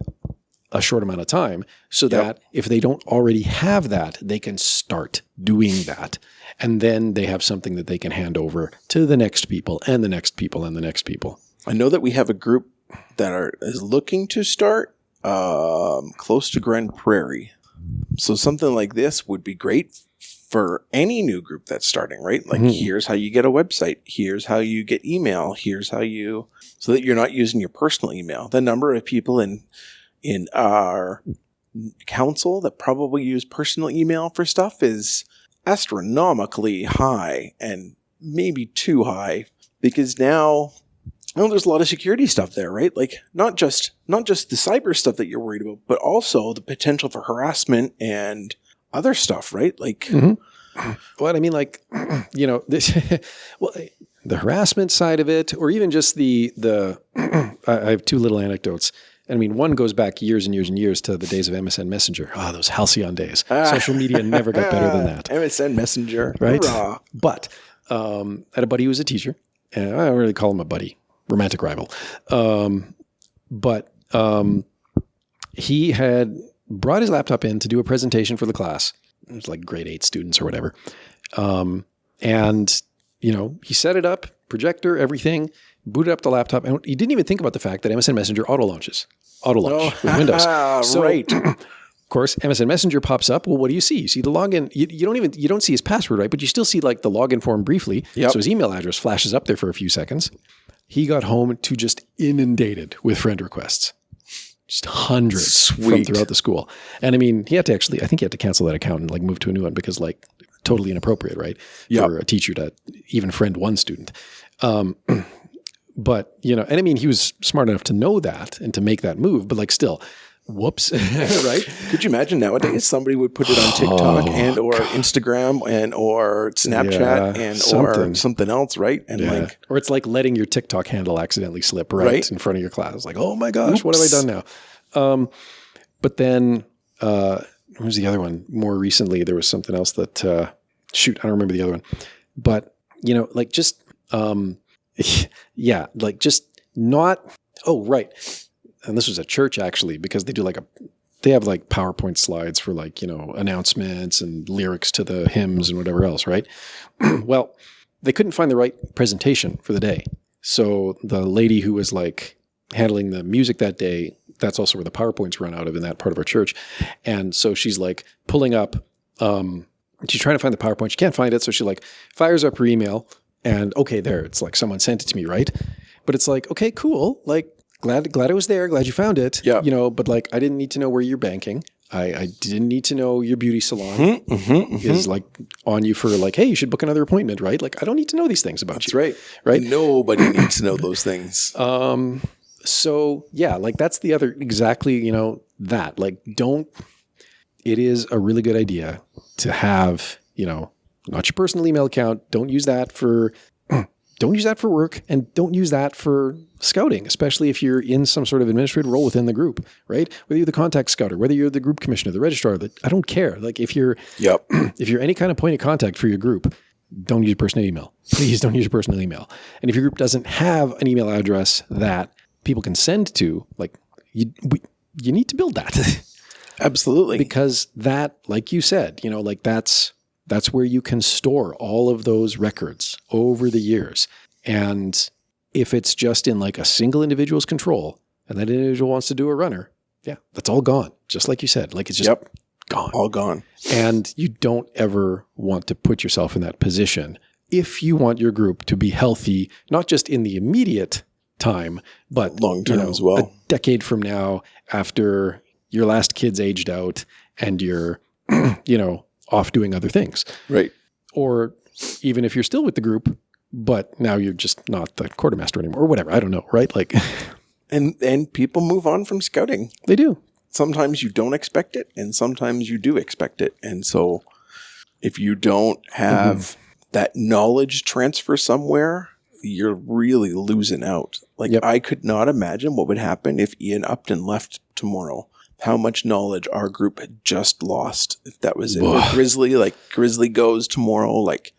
a short amount of time so that if they don't already have that, they can start doing that. And then they have something that they can hand over to the next people and the next people and the next people. I know that we have a group that is looking to start close to Grand Prairie. So something like this would be great for any new group that's starting, right? Like here's how you get a website. Here's how you get email. Here's how you, so that you're not using your personal email. The number of people in our council that probably use personal email for stuff is astronomically high and maybe too high because now, there's a lot of security stuff there, right? Like not just the cyber stuff that you're worried about, but also the potential for harassment and other stuff, right? Like, Well, I mean, like, this, well, the harassment side of it, or even just the I have two little anecdotes. I mean, one goes back years and years and years to the days of MSN Messenger. Those halcyon days. Social media never got better than that. MSN Messenger. Right? Hurrah. But I had a buddy who was a teacher, and I don't really call him a buddy, romantic rival. But he had brought his laptop in to do a presentation for the class. It was like grade 8 students or whatever. And, he set it up, projector, everything, booted up the laptop. And he didn't even think about the fact that MSN Messenger auto-launch with Windows. So, right. Of course, MSN Messenger pops up. Well, what do you see? You see the login. You don't see his password, right? But you still see like the login form briefly. Yep. So his email address flashes up there for a few seconds. He got home to just inundated with friend requests. Just hundreds from throughout the school. And I mean, I think he had to cancel that account and like move to a new one because like totally inappropriate, right? For a teacher to even friend one student. But, you know, and I mean, he was smart enough to know that and to make that move, but like still, whoops, right? Could you imagine nowadays somebody would put it on TikTok and or Instagram and or Snapchat and or something else, right? And like, or it's like letting your TikTok handle accidentally slip right in front of your class. Like, oh my gosh, what have I done now? But then, what was the other one? More recently, there was something else that, I don't remember the other one. But, you know, like just, yeah, like just not, oh, right. And this was at church actually, because they do they have like PowerPoint slides for like, you know, announcements and lyrics to the hymns and whatever else, right? Well, they couldn't find the right presentation for the day. So the lady who was like handling the music that day, that's also where the PowerPoints run out of in that part of our church. And so she's like pulling up, she's trying to find the PowerPoint. She can't find it. So she like fires up her email and okay, there, it's like someone sent it to me, right? But it's like, okay, cool. Like, glad it was there. Glad you found it. Yeah. You know, but like, I didn't need to know where you're banking. I didn't need to know your beauty salon is like on you for like, hey, you should book another appointment, right? Like, I don't need to know these things about you. That's right. Nobody needs to know those things. So yeah, like that's the other exactly, you know, that like it is a really good idea to have, you know, not your personal email account. Don't use that for work and don't use that for scouting, especially if you're in some sort of administrative role within the group, right? Whether you're the contact scouter, whether you're the group commissioner, the registrar, I don't care. Like if you're any kind of point of contact for your group, don't use your personal email. Please don't use your personal email. And if your group doesn't have an email address that people can send to, like you need to build that. Absolutely. Because that, like you said, you know, like that's where you can store all of those records over the years. And if it's just in like a single individual's control and that individual wants to do a runner, yeah, that's all gone. Just like you said, like it's just gone. All gone. And you don't ever want to put yourself in that position if you want your group to be healthy, not just in the immediate time, but long term as well. A decade from now, after your last kid's aged out and you're, you know, off doing other things. Right. Or even if you're still with the group, but now you're just not the quartermaster anymore or whatever. I don't know. Right. Like, and people move on from scouting. They do. Sometimes you don't expect it and sometimes you do expect it. And so if you don't have that knowledge transfer somewhere, you're really losing out. Like I could not imagine what would happen if Ian Upton left tomorrow. How much knowledge our group had just lost. If that was it with Grizzly, like Grizzly goes tomorrow, like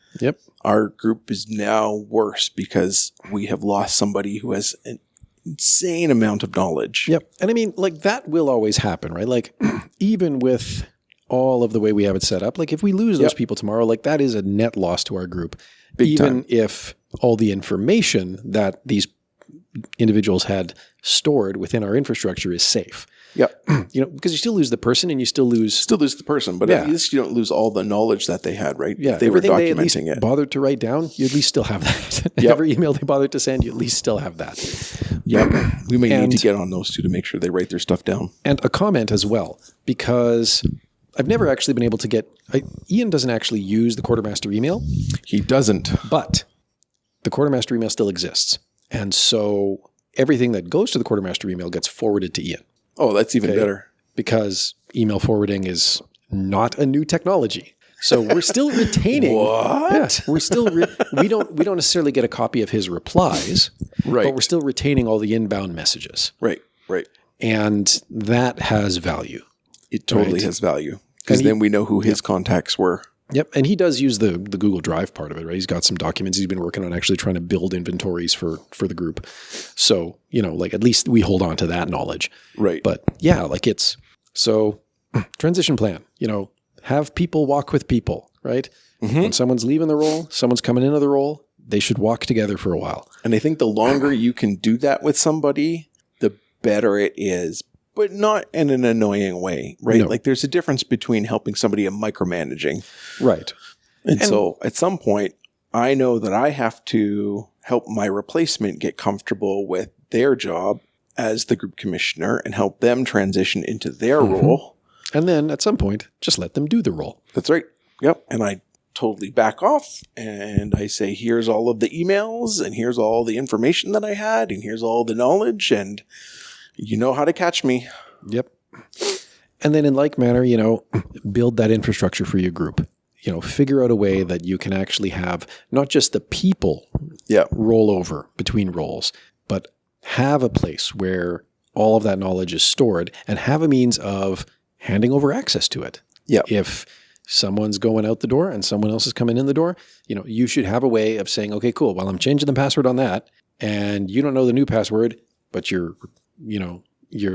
our group is now worse because we have lost somebody who has an insane amount of knowledge. Yep. And I mean, like that will always happen, right? Like even with all of the way we have it set up, like if we lose those people tomorrow, like that is a net loss to our group. Big time. Even if all the information that these individuals had stored within our infrastructure is safe. Yeah. You know, because you still lose the person and you still lose the person, but at least you don't lose all the knowledge that they had, right? Yeah. If they were Everything they at documenting least it. bothered to write down, you at least still have that. Every email they bothered to send, you at least still have that. Yeah. We may need to get on those two to make sure they write their stuff down. And a comment as well, because I've never actually been able to get, Ian doesn't actually use the quartermaster email. He doesn't. But the quartermaster email still exists. And so everything that goes to the quartermaster email gets forwarded to Ian. Oh, that's even better. Because email forwarding is not a new technology. So we're still retaining. What? Yeah, we're still we don't necessarily get a copy of his replies, right? But we're still retaining all the inbound messages, right? And that has value. It totally has value because then we know who his contacts were. Yep, and he does use the Google Drive part of it, right? He's got some documents he's been working on actually trying to build inventories for the group. So, you know, like at least we hold on to that knowledge. Right. But yeah, like it's, so transition plan, you know, have people walk with people, right? When someone's leaving the role, someone's coming into the role, they should walk together for a while. And I think the longer you can do that with somebody, the better it is. But not in an annoying way, right? No. Like there's a difference between helping somebody and micromanaging. Right. And so at some point, I know that I have to help my replacement get comfortable with their job as the group commissioner and help them transition into their role. And then at some point, just let them do the role. That's right. Yep. And I totally back off and I say, here's all of the emails and here's all the information that I had and here's all the knowledge and you know how to catch me. Yep. And then in like manner, you know, build that infrastructure for your group. You know, figure out a way that you can actually have not just the people roll over between roles, but have a place where all of that knowledge is stored and have a means of handing over access to it. Yeah. If someone's going out the door and someone else is coming in the door, you know, you should have a way of saying, okay, cool. Well, I'm changing the password on that and you don't know the new password, but your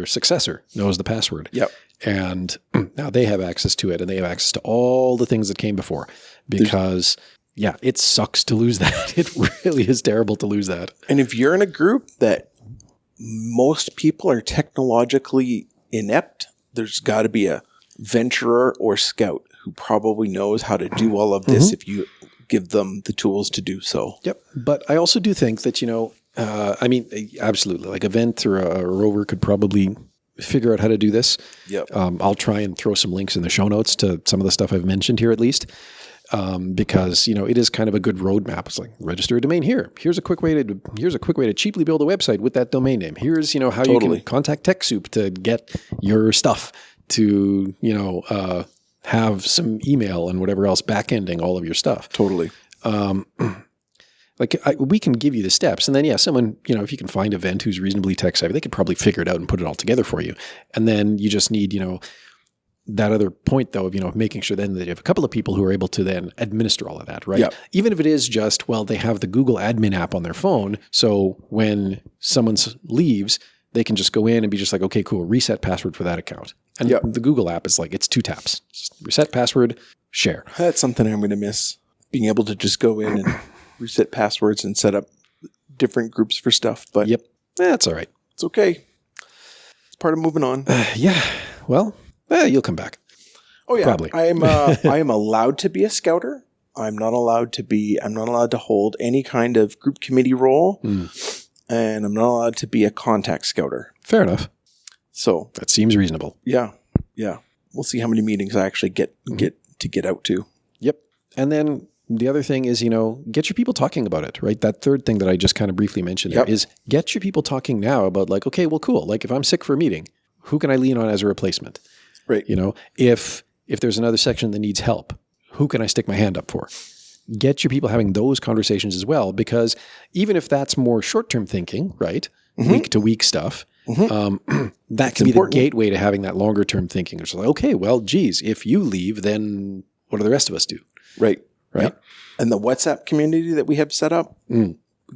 successor knows the password. Yep. And now they have access to it and they have access to all the things that came before because it sucks to lose that. It really is terrible to lose that. And if you're in a group that most people are technologically inept, there's got to be a venturer or scout who probably knows how to do all of this if you give them the tools to do so. Yep. But I also do think that, you know, I mean, absolutely, like a vent or a rover could probably figure out how to do this. Yep. I'll try and throw some links in the show notes to some of the stuff I've mentioned here at least. Because, you know, it is kind of a good roadmap. It's like register a domain here. Here's a quick way to cheaply build a website with that domain name. Here's, you know, how you can contact TechSoup to get your stuff to, you know, have some email and whatever else back-ending all of your stuff. Totally. We can give you the steps. And then, someone, you know, if you can find a vent who's reasonably tech savvy, they could probably figure it out and put it all together for you. And then you just need, you know, that other point though of, you know, making sure then that you have a couple of people who are able to then administer all of that, right? Yep. Even if it is just, well, they have the Google admin app on their phone. So when someone leaves, they can just go in and be just like, okay, cool, reset password for that account. And the Google app is like, it's 2 taps. Just reset password, share. That's something I'm going to miss. Being able to just go in and reset passwords and set up different groups for stuff. But that's all right. It's okay. It's part of moving on. Well, you'll come back. Oh yeah, probably. I am allowed to be a scouter. I'm not allowed to hold any kind of group committee role, and I'm not allowed to be a contact scouter. Fair enough. So that seems reasonable. Yeah. We'll see how many meetings I actually get out to. Yep. And then the other thing is, you know, get your people talking about it, right? That third thing that I just kind of briefly mentioned there is get your people talking now about like, okay, well, cool. Like if I'm sick for a meeting, who can I lean on as a replacement? Right. You know, if there's another section that needs help, who can I stick my hand up for? Get your people having those conversations as well, because even if that's more short-term thinking, right? Week to week stuff, that can be the gateway to having that longer-term thinking. It's like, okay, well, geez, if you leave, then what do the rest of us do? Right. Yep. And the WhatsApp community that we have set up,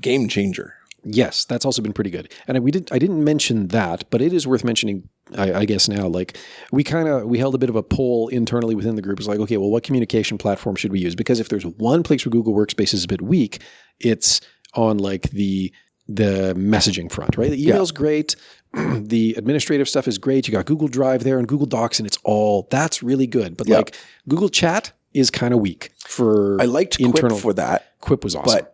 game changer. Yes, that's also been pretty good. And I didn't mention that, but it is worth mentioning, I guess now, like we held a bit of a poll internally within the group. It's like, okay, well, what communication platform should we use? Because if there's one place where Google Workspace is a bit weak, it's on like the messaging front, right? The email's great. The administrative stuff is great. You got Google Drive there and Google Docs, and that's really good. But like Google Chat is kind of weak for I liked internal. Quip for that. Quip was awesome.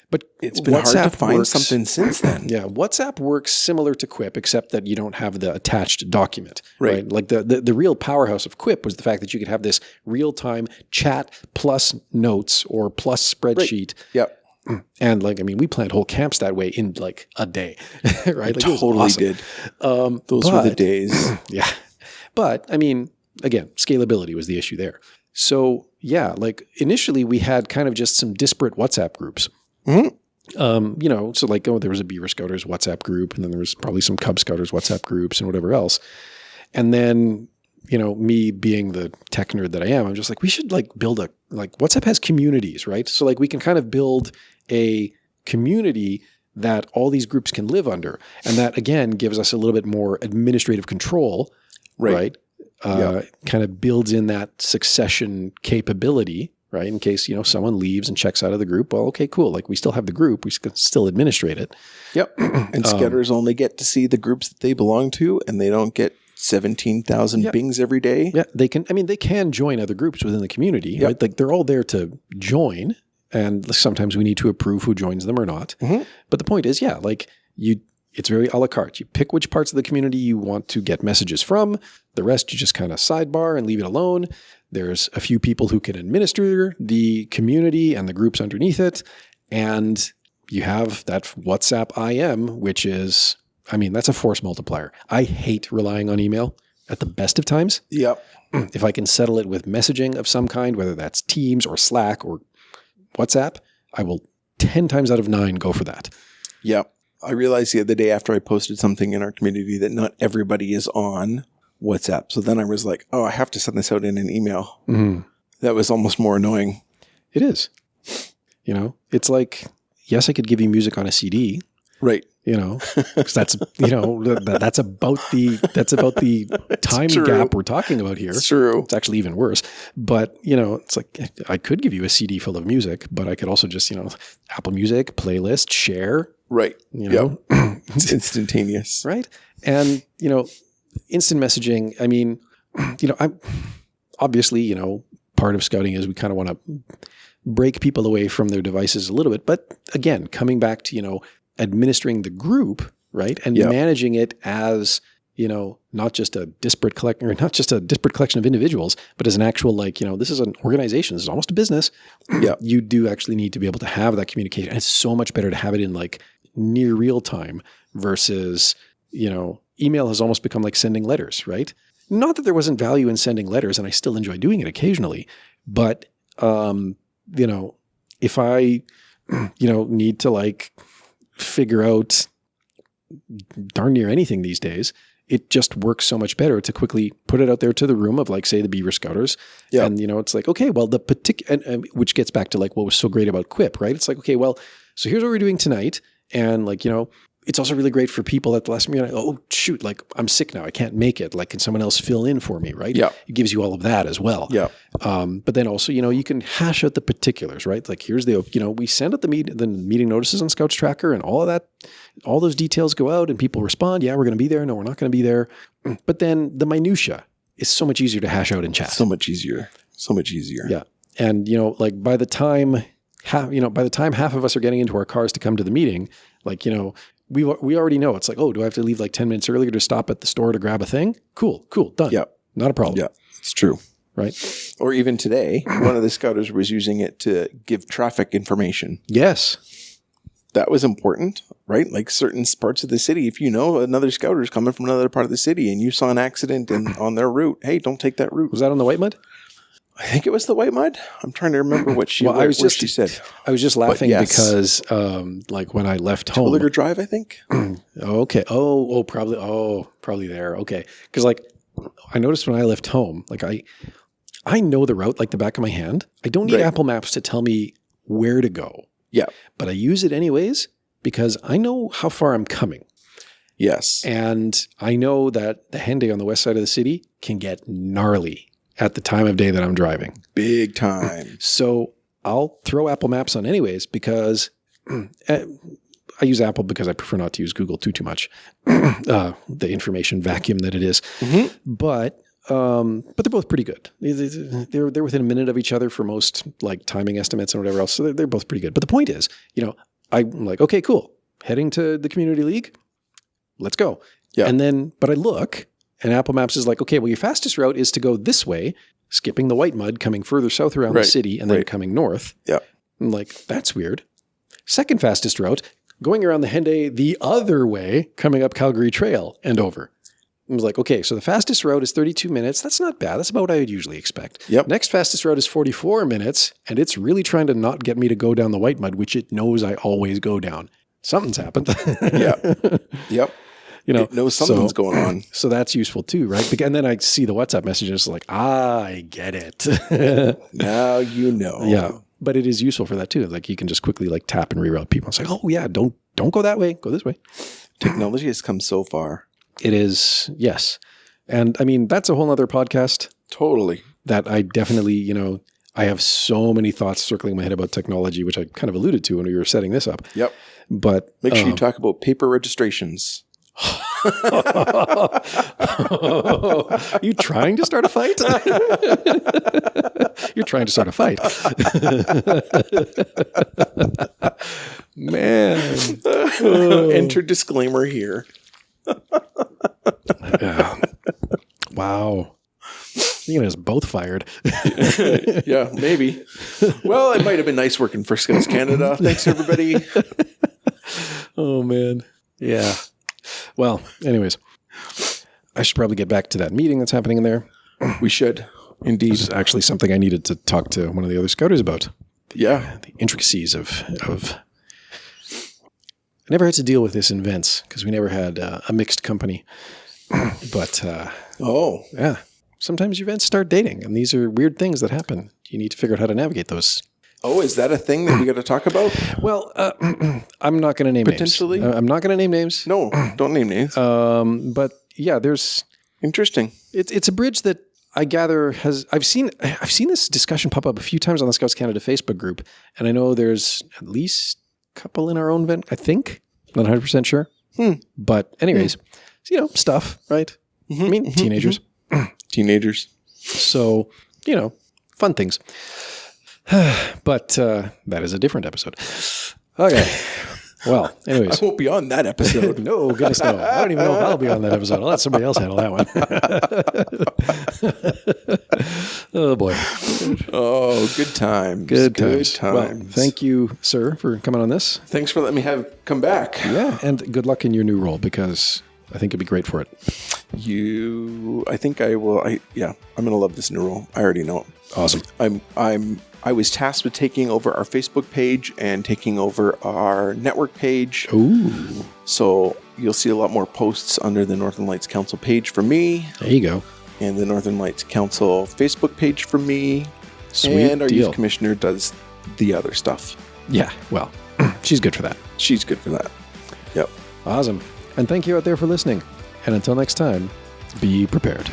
But it's been WhatsApp hard to find works, something since then. Yeah, WhatsApp works similar to Quip, except that you don't have the attached document. Right? Like the real powerhouse of Quip was the fact that you could have this real-time chat plus notes or plus spreadsheet. Right. Yep. And like, I mean, we planned whole camps that way in like a day, right? Like totally awesome. did. Those were the days. Yeah. But I mean, again, scalability was the issue there. So yeah, like initially we had kind of just some disparate WhatsApp groups. You know, so like, there was a Beaver Scouters WhatsApp group, and then there was probably some Cub Scouters WhatsApp groups and whatever else. And then, you know, me being the tech nerd that I am, I'm just like, we should like build WhatsApp has communities, right? So like we can kind of build a community that all these groups can live under. And that again gives us a little bit more administrative control, right? Kind of builds in that succession capability, right? In case, you know, someone leaves and checks out of the group. Well, okay, cool. Like we still have the group. We can still administrate it. Yep. And scouters only get to see the groups that they belong to, and they don't get 17,000 bings every day. Yeah, they can join other groups within the community, right? Like they're all there to join, and sometimes we need to approve who joins them or not. But the point is, like It's very a la carte. You pick which parts of the community you want to get messages from. The rest you just kind of sidebar and leave it alone. There's a few people who can administer the community and the groups underneath it. And you have that WhatsApp IM, which is, I mean, that's a force multiplier. I hate relying on email at the best of times. Yep. If I can settle it with messaging of some kind, whether that's Teams or Slack or WhatsApp, I will 10 times out of 9 go for that. Yep. I realized the other day after I posted something in our community that not everybody is on WhatsApp. So then I was like, oh, I have to send this out in an email. Mm-hmm. That was almost more annoying. It is. You know, it's like, yes, I could give you music on a CD. Right. You know, because that's, you know, that's about the time gap we're talking about here. It's true. It's actually even worse. But, you know, it's like, I could give you a CD full of music, but I could also just, you know, Apple Music, playlist, share. Right. You know, It's instantaneous. Right. And, you know, instant messaging, I mean, you know, I'm obviously, you know, part of scouting is we kind of want to break people away from their devices a little bit. But again, coming back to, you know, administering the group, right? And managing it as, you know, not just a disparate collection of individuals, but as an actual, like, you know, this is an organization. This is almost a business. Yeah. You do actually need to be able to have that communication. And it's so much better to have it in like near real time versus, you know, email has almost become like sending letters, right? Not that there wasn't value in sending letters, and I still enjoy doing it occasionally, but, you know, if I, you know, need to like figure out darn near anything these days, it just works so much better to quickly put it out there to the room of like, say, the Beaver Scouters. Yeah. And, you know, it's like, okay, well, the particular, which gets back to like what was so great about Quip, right? It's like, okay, well, so here's what we're doing tonight. And like, you know, it's also really great for people at the last minute. Oh, shoot, like I'm sick now. I can't make it. Like, can someone else fill in for me, right? Yeah. It gives you all of that as well. Yeah. But then also, you know, you can hash out the particulars, right? Like here's the, you know, we send out the meeting notices on Scouts Tracker and all of that, all those details go out and people respond. Yeah, we're going to be there. No, we're not going to be there. But then the minutia is so much easier to hash out in chat. So much easier. So much easier. Yeah. And, you know, like by the time half of us are getting into our cars to come to the meeting, like, you know, we already know it's like, oh, do I have to leave like 10 minutes earlier to stop at the store to grab a thing? Cool, done. Yeah. Not a problem. Yeah, it's true. Right. Or even today, one of the scouters was using it to give traffic information. Yes. That was important, right? Like certain parts of the city, if you know another scouter is coming from another part of the city and you saw an accident on their route, hey, don't take that route. Was that on the White Mud? I think it was the White Mud. I'm trying to remember what she said. I was just laughing because, like when I left home, Terwilliger Drive, I think. Okay. Probably there. Okay. Because like I noticed when I left home, like I know the route like the back of my hand. I don't need Apple Maps to tell me where to go. Yeah. But I use it anyways because I know how far I'm coming. Yes. And I know that the Henday on the west side of the city can get gnarly at the time of day that I'm driving. Big time. So I'll throw Apple Maps on anyways because I use Apple because I prefer not to use Google too much. The information vacuum that it is. Mm-hmm. But they're both pretty good. They're within a minute of each other for most like timing estimates and whatever else. So they're both pretty good. But the point is, you know, I'm like, okay, cool. Heading to the community league. Let's go. Yeah. And then, but I look and Apple Maps is like, okay, well, your fastest route is to go this way, skipping the White Mud, coming further south around the city and then coming north. Yeah. I'm like, that's weird. Second fastest route, going around the Henday the other way, coming up Calgary Trail and over. I was like, okay, so the fastest route is 32 minutes. That's not bad. That's about what I would usually expect. Yep. Next fastest route is 44 minutes, and it's really trying to not get me to go down the White Mud, which it knows I always go down. Something's happened. Yeah. Yep. You know, it knows something's going on. So that's useful too, right? And then I see the WhatsApp messages like, I get it. Now you know. Yeah. But it is useful for that too. Like you can just quickly like tap and reroute people. It's like, oh yeah, don't go that way. Go this way. Technology has come so far. It is, yes. And I mean, that's a whole other podcast. Totally. That I definitely, you know, I have so many thoughts circling in my head about technology, which I kind of alluded to when we were setting this up. Yep. But make sure you talk about paper registrations. You trying to start a fight? You're trying to start a fight. Man. Enter disclaimer here. Yeah. Wow. You're going to us both fired. Yeah, maybe. Well, it might have been nice working for Scouts Canada. Thanks, everybody. Oh, man. Yeah. Well, anyways, I should probably get back to that meeting that's happening in there. We should. Indeed. It's actually something I needed to talk to one of the other scouters about. Yeah. The intricacies of I never had to deal with this in Vents because we never had a mixed company. But yeah, sometimes your Vents start dating, and these are weird things that happen. You need to figure out how to navigate those. Oh, is that a thing that we got to talk about? Well, I'm not going to name Potentially? names. I'm not going to name names. No, don't name names. But yeah, there's Interesting. it's a bridge that I gather I've seen this discussion pop up a few times on the Scouts Canada Facebook group, and I know there's at least a couple in our own Vent. I think, not 100% sure. But anyways, stuff, right? I mean, teenagers. Teenagers. So, fun things. But that is a different episode. Okay. Well, anyways. I won't be on that episode. No, goodness no. I don't even know if I'll be on that episode. I'll let somebody else handle that one. Oh, boy. Oh, good times. Good times. Well, thank you, sir, for coming on this. Thanks for letting me come back. Yeah, and good luck in your new role because I think it'd be great for it. I think I will. I'm going to love this new role. I already know it. Awesome. I was tasked with taking over our Facebook page and taking over our network page. Ooh. So you'll see a lot more posts under the Northern Lights Council page for me. There you go. And the Northern Lights Council Facebook page for me. Sweet and our deal. youth commissioner does the other stuff. Yeah, well, she's good for that. She's good for that. Yep. Awesome. And thank you out there for listening. And until next time, be prepared.